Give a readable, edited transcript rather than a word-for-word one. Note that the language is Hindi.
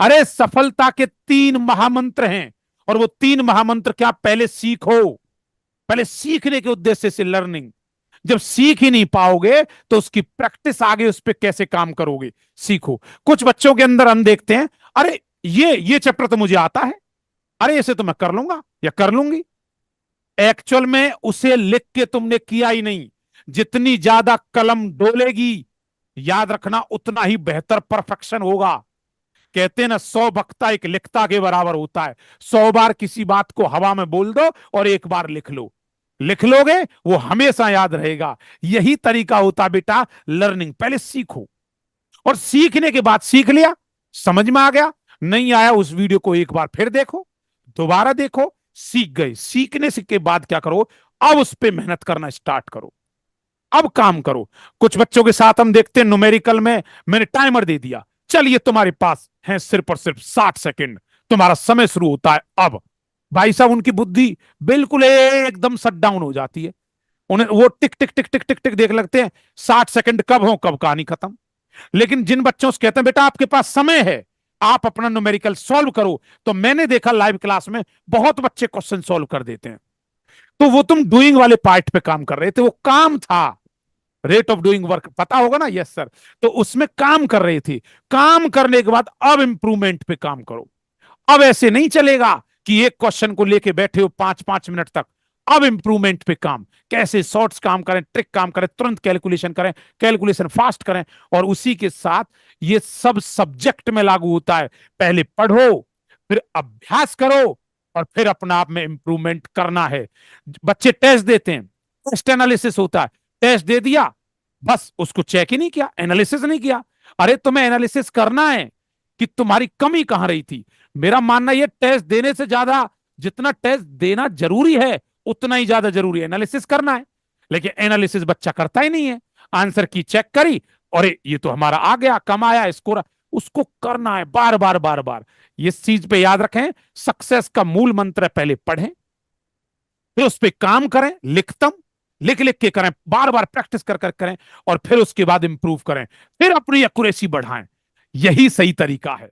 अरे सफलता के 3 महामंत्र हैं, और वो 3 महामंत्र क्या, पहले सीखो। पहले सीखने के उद्देश्य से लर्निंग। जब सीख ही नहीं पाओगे तो उसकी प्रैक्टिस आगे उस पर कैसे काम करोगे। सीखो। कुछ बच्चों के अंदर हम देखते हैं, अरे ये चैप्टर तो मुझे आता है, अरे इसे तो मैं कर लूंगा या कर लूंगी। एक्चुअल में उसे लिख के तुमने किया ही नहीं। जितनी ज्यादा कलम डोलेगी, याद रखना, उतना ही बेहतर परफेक्शन होगा। कहते हैं ना, 100 वक्ता एक लिखता के बराबर होता है। 100 बार किसी बात को हवा में बोल दो और एक बार लिख लो। लिख लोगे वो हमेशा याद रहेगा। यही तरीका होता बेटा लर्निंग। पहले सीखो, और सीखने के बाद सीख लिया, समझ में आ गया, नहीं आया उस वीडियो को एक बार फिर देखो, दोबारा देखो, सीख गए। सीखने से के बाद क्या करो, अब उस पर मेहनत करना स्टार्ट करो, अब काम करो। कुछ बच्चों के साथ हम देखते हैं, न्यूमेरिकल में मैंने टाइमर दे दिया, चलिए तुम्हारे पास है सिर्फ और सिर्फ 60 सेकंड, तुम्हारा समय शुरू होता है अब। भाई साहब उनकी बुद्धि बिल्कुल एकदम शट डाउन हो जाती है। उन्हें वो टिक टिक टिक टिक टिक टिक देख लगते हैं, 60 सेकंड कब हो, कब कहानी खत्म। लेकिन जिन बच्चों से कहते हैं बेटा आपके पास समय है, आप अपना न्यूमेरिकल सॉल्व करो, तो मैंने देखा लाइव क्लास में बहुत बच्चे क्वेश्चन सॉल्व कर देते हैं। तो वो तुम डूइंग वाले पार्ट पे काम कर रहे थे, वो काम था, रेट ऑफ डूइंग वर्क पता होगा ना, यस सर। तो उसमें काम कर रही थी। काम करने के बाद अब इंप्रूवमेंट पे काम करो। अब ऐसे नहीं चलेगा कि एक क्वेश्चन को लेके बैठे हो 5-5 मिनट तक। अब इंप्रूवमेंट पे काम, कैसे शॉर्ट्स काम करें, ट्रिक काम करें, तुरंत कैलकुलेशन करें, कैलकुलेशन फास्ट करें। और उसी के साथ ये सब सब्जेक्ट में लागू होता है। पहले पढ़ो, फिर अभ्यास करो, और फिर अपना आप में इंप्रूवमेंट करना है। बच्चे टेस्ट देते हैं, टेस्ट एनालिसिस होता है, टेस्ट दे दिया, बस उसको चेक ही नहीं किया, एनालिसिस नहीं किया। अरे तुम्हें एनालिसिस करना है कि तुम्हारी कमी कहां रही थी। मेरा मानना यह, टेस्ट देने से ज्यादा जितना टेस्ट देना जरूरी है, उतना ही ज्यादा जरूरी है एनालिसिस करना है। लेकिन एनालिसिस बच्चा करता ही नहीं है। आंसर की चेक करी, और ये तो हमारा आ गया, कम आया, स्कोर, उसको करना है बार बार बार बार। इस चीज पे याद रखें, सक्सेस का मूल मंत्र है, पहले पढ़ें, फिर उस पर काम करें, लिखतम लिख लिख के करें, बार बार प्रैक्टिस कर कर करें, और फिर उसके बाद इंप्रूव करें, फिर अपनी एक्यूरेसी बढ़ाएं। यही सही तरीका है।